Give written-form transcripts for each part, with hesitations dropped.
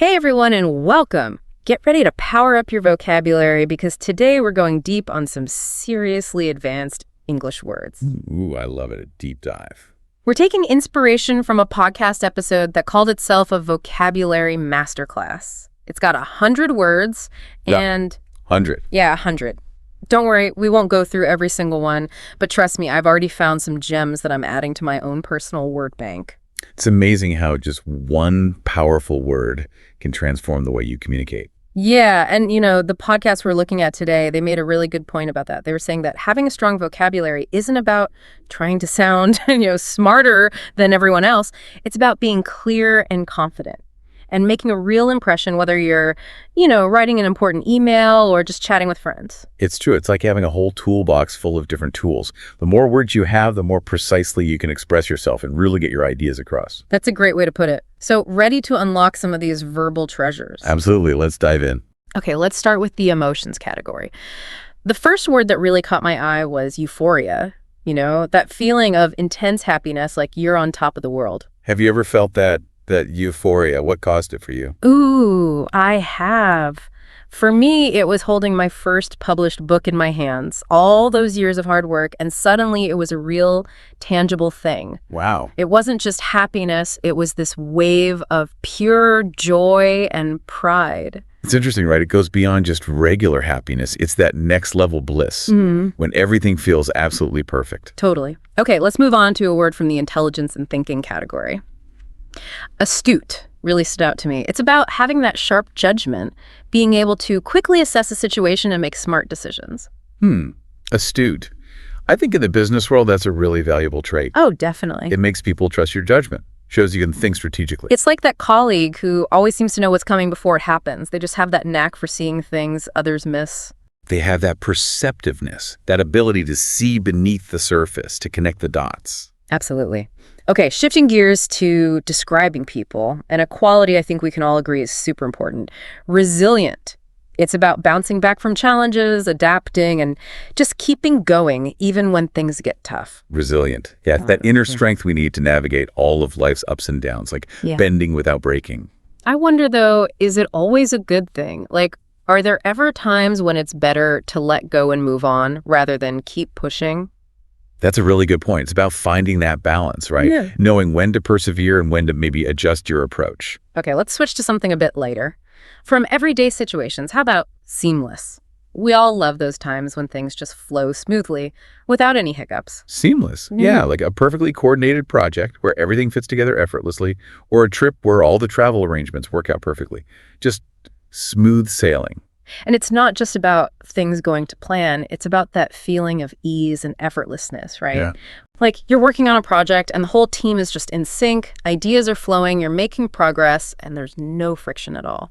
Hey everyone, and welcome. Get ready to power up your vocabulary because today we're going deep on some seriously advanced English words. Ooh, I love it. A deep dive. We're taking inspiration from a podcast episode that called itself a vocabulary masterclass. It's got 100 words and... 100. Yeah, 100. Don't worry, we won't go through every single one, but trust me, I've already found some gems that I'm adding to my own personal word bank. It's amazing how just one powerful word can transform the way you communicate. Yeah, and the podcast we're looking at today, they made a really good point about that. They were saying that having a strong vocabulary isn't about trying to sound, smarter than everyone else. It's about being clear and confident and making a real impression, whether you're, writing an important email or just chatting with friends. It's true. It's like having a whole toolbox full of different tools. The more words you have, the more precisely you can express yourself and really get your ideas across. That's a great way to put it. So ready to unlock some of these verbal treasures. Absolutely. Let's dive in. Okay, let's start with the emotions category. The first word that really caught my eye was euphoria. That feeling of intense happiness, like you're on top of the world. Have you ever felt that euphoria? What caused it for you? Ooh, I have. For me, it was holding my first published book in my hands, all those years of hard work, and suddenly it was a real, tangible thing. Wow. It wasn't just happiness, it was this wave of pure joy and pride. It's interesting, right? It goes beyond just regular happiness. It's that next level bliss when everything feels absolutely perfect. Totally. Okay, let's move on to a word from the intelligence and thinking category. Astute really stood out to me. It's about having that sharp judgment, being able to quickly assess a situation and make smart decisions. Astute. I think in the business world, that's a really valuable trait. Oh, definitely. It makes people trust your judgment. Shows you can think strategically. It's like that colleague who always seems to know what's coming before it happens. They just have that knack for seeing things others miss. They have that perceptiveness, that ability to see beneath the surface, to connect the dots. Absolutely. Okay, shifting gears to describing people, and a quality I think we can all agree is super important. Resilient. It's about bouncing back from challenges, adapting, and just keeping going even when things get tough. Resilient. Yeah, that inner strength we need to navigate all of life's ups and downs, like bending without breaking. I wonder, though, is it always a good thing? Like, are there ever times when it's better to let go and move on rather than keep pushing? That's a really good point. It's about finding that balance, right? Yeah. Knowing when to persevere and when to maybe adjust your approach. Okay, let's switch to something a bit lighter. From everyday situations, how about seamless? We all love those times when things just flow smoothly without any hiccups. Seamless. Yeah, like a perfectly coordinated project where everything fits together effortlessly, or a trip where all the travel arrangements work out perfectly. Just smooth sailing. And it's not just about things going to plan, it's about that feeling of ease and effortlessness, right? Yeah. Like you're working on a project and the whole team is just in sync, ideas are flowing, you're making progress, and there's no friction at all.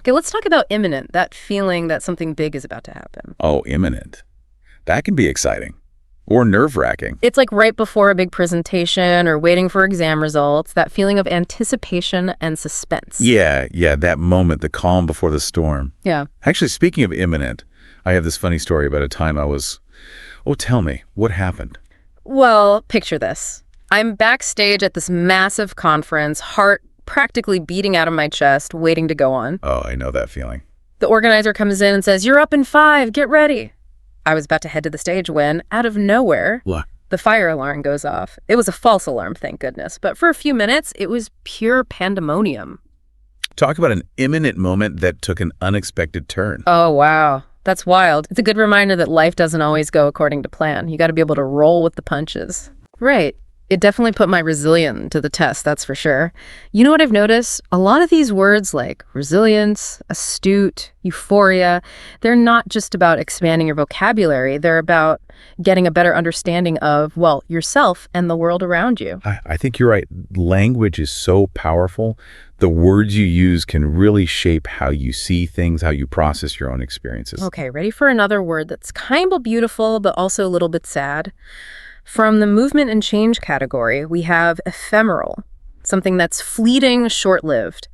Okay, let's talk about imminent, that feeling that something big is about to happen. Oh, imminent. That can be exciting. Or nerve-wracking. It's like right before a big presentation or waiting for exam results, that feeling of anticipation and suspense. Yeah, that moment, the calm before the storm. Yeah. Actually, speaking of imminent, I have this funny story about a time tell me, what happened? Well, picture this. I'm backstage at this massive conference, heart practically beating out of my chest, waiting to go on. Oh, I know that feeling. The organizer comes in and says, "You're up in 5, get ready." I was about to head to the stage when, out of nowhere, What? the fire alarm goes off. It was a false alarm, thank goodness. But for a few minutes, it was pure pandemonium. Talk about an imminent moment that took an unexpected turn. Oh, wow. That's wild. It's a good reminder that life doesn't always go according to plan. You got to be able to roll with the punches. Right. It definitely put my resilience to the test, that's for sure. You know what I've noticed? A lot of these words like resilience, astute, euphoria, they're not just about expanding your vocabulary. They're about getting a better understanding of, yourself and the world around you. I think you're right. Language is so powerful. The words you use can really shape how you see things, how you process your own experiences. Okay, ready for another word that's kind of beautiful, but also a little bit sad? From the movement and change category, we have ephemeral. something that's fleeting, short-lived,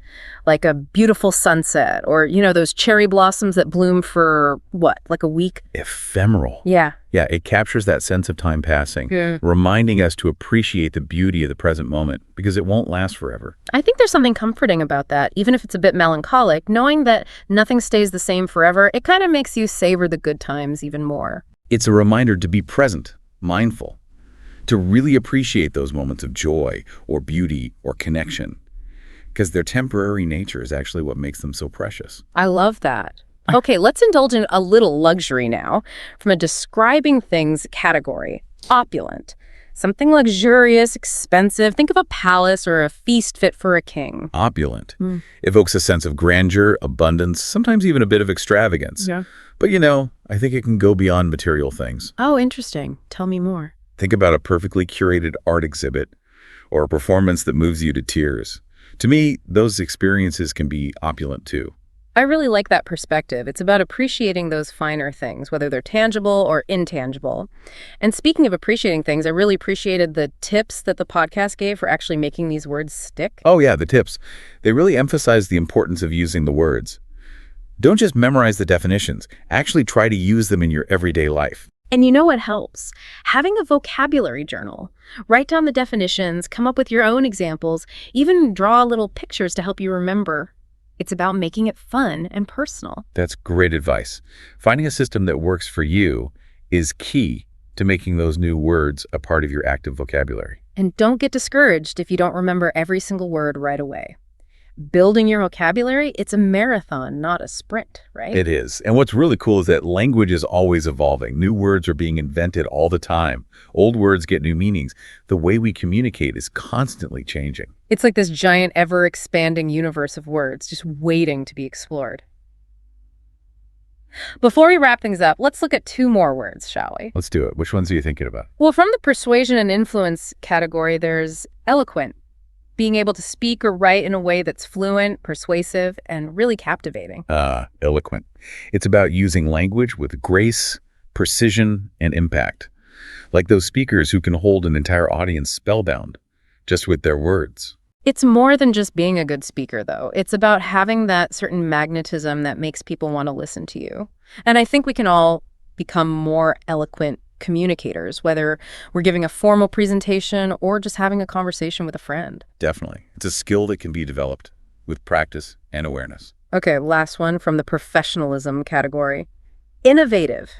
like a beautiful sunset or, those cherry blossoms that bloom for, what, like a week? Ephemeral. Yeah. Yeah, it captures that sense of time passing, Yeah. reminding us to appreciate the beauty of the present moment because it won't last forever. I think there's something comforting about that, even if it's a bit melancholic. Knowing that nothing stays the same forever, it kind of makes you savor the good times even more. It's a reminder to be present, mindful, to really appreciate those moments of joy or beauty or connection, because their temporary nature is actually what makes them so precious. I love that. Okay, let's indulge in a little luxury now from a describing things category. Opulent. Something luxurious, expensive. Think of a palace or a feast fit for a king. Opulent evokes a sense of grandeur, abundance, sometimes even a bit of extravagance. Yeah. But I think it can go beyond material things. Oh, interesting. Tell me more. Think about a perfectly curated art exhibit or a performance that moves you to tears. To me, those experiences can be opulent too. I really like that perspective. It's about appreciating those finer things, whether they're tangible or intangible. And speaking of appreciating things, I really appreciated the tips that the podcast gave for actually making these words stick. Oh yeah, the tips. They really emphasize the importance of using the words. Don't just memorize the definitions. Actually try to use them in your everyday life. And you know what helps? Having a vocabulary journal. Write down the definitions, come up with your own examples, even draw little pictures to help you remember. It's about making it fun and personal. That's great advice. Finding a system that works for you is key to making those new words a part of your active vocabulary. And don't get discouraged if you don't remember every single word right away. Building your vocabulary, it's a marathon, not a sprint, right? It is. And what's really cool is that language is always evolving. New words are being invented all the time. Old words get new meanings. The way we communicate is constantly changing. It's like this giant, ever-expanding universe of words just waiting to be explored. Before we wrap things up, let's look at 2 more words, shall we? Let's do it. Which ones are you thinking about? Well, from the persuasion and influence category, there's eloquent. Being able to speak or write in a way that's fluent, persuasive, and really captivating. Eloquent. It's about using language with grace, precision, and impact. Like those speakers who can hold an entire audience spellbound just with their words. It's more than just being a good speaker, though. It's about having that certain magnetism that makes people want to listen to you. And I think we can all become more eloquent communicators, whether we're giving a formal presentation or just having a conversation with a friend. Definitely. It's a skill that can be developed with practice and awareness. Okay, last one from the professionalism category. Innovative.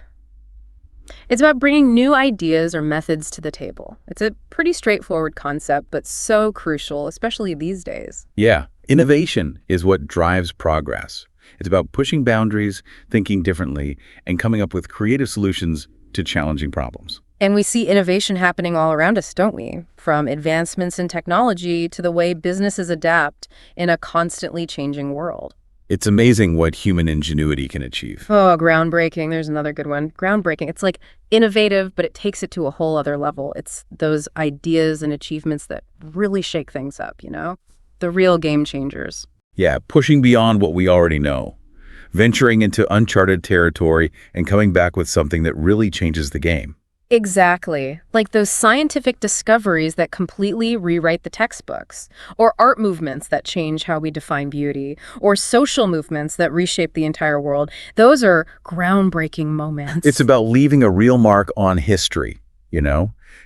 It's about bringing new ideas or methods to the table. It's a pretty straightforward concept, but so crucial, especially these days. Yeah, innovation is what drives progress. It's about pushing boundaries, thinking differently, and coming up with creative solutions to challenging problems. And we see innovation happening all around us, don't we? From advancements in technology to the way businesses adapt in a constantly changing world. It's amazing what human ingenuity can achieve. Oh, groundbreaking. There's another good one. Groundbreaking. It's like innovative, but it takes it to a whole other level. It's those ideas and achievements that really shake things up, The real game changers. Yeah, pushing beyond what we already know, venturing into uncharted territory and coming back with something that really changes the game. Exactly. Like those scientific discoveries that completely rewrite the textbooks, or art movements that change how we define beauty, or social movements that reshape the entire world. Those are groundbreaking moments. It's about leaving a real mark on history,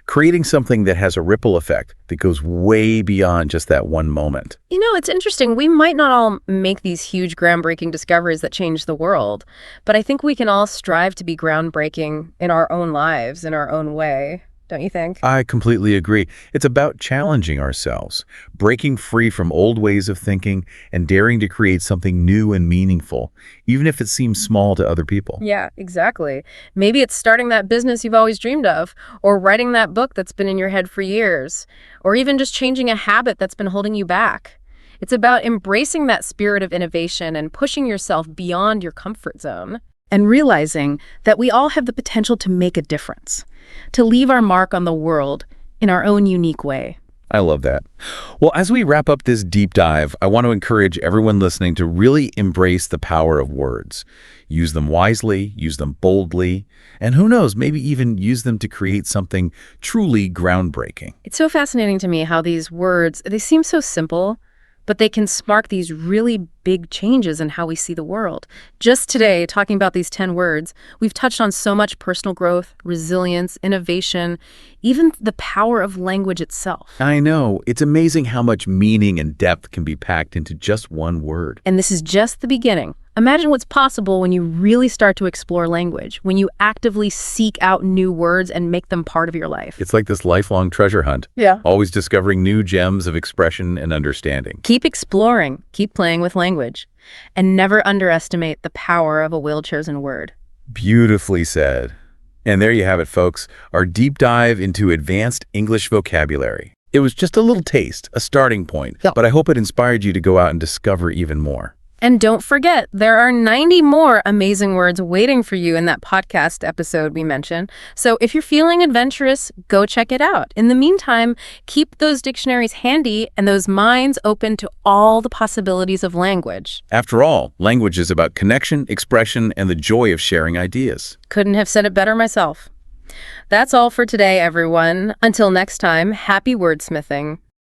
creating something that has a ripple effect that goes way beyond just that one moment. It's interesting. We might not all make these huge groundbreaking discoveries that change the world, but I think we can all strive to be groundbreaking in our own lives, in our own way. Don't you think? I completely agree. It's about challenging ourselves, breaking free from old ways of thinking, and daring to create something new and meaningful, even if it seems small to other people. Yeah, exactly. Maybe it's starting that business you've always dreamed of, or writing that book that's been in your head for years, or even just changing a habit that's been holding you back. It's about embracing that spirit of innovation and pushing yourself beyond your comfort zone, and realizing that we all have the potential to make a difference, to leave our mark on the world in our own unique way. I love that. Well, as we wrap up this deep dive, I want to encourage everyone listening to really embrace the power of words. Use them wisely, use them boldly, and who knows, maybe even use them to create something truly groundbreaking. It's so fascinating to me how these words, they seem so simple, but they can spark these really big changes in how we see the world. Just today, talking about these 10 words, we've touched on so much personal growth, resilience, innovation, even the power of language itself. I know. It's amazing how much meaning and depth can be packed into just one word. And this is just the beginning. Imagine what's possible when you really start to explore language, when you actively seek out new words and make them part of your life. It's like this lifelong treasure hunt. Yeah. Always discovering new gems of expression and understanding. Keep exploring, keep playing with language, and never underestimate the power of a well-chosen word. Beautifully said. And there you have it, folks, our deep dive into advanced English vocabulary. It was just a little taste, a starting point, Yeah. but I hope it inspired you to go out and discover even more. And don't forget, there are 90 more amazing words waiting for you in that podcast episode we mentioned. So if you're feeling adventurous, go check it out. In the meantime, keep those dictionaries handy and those minds open to all the possibilities of language. After all, language is about connection, expression, and the joy of sharing ideas. Couldn't have said it better myself. That's all for today, everyone. Until next time, happy wordsmithing.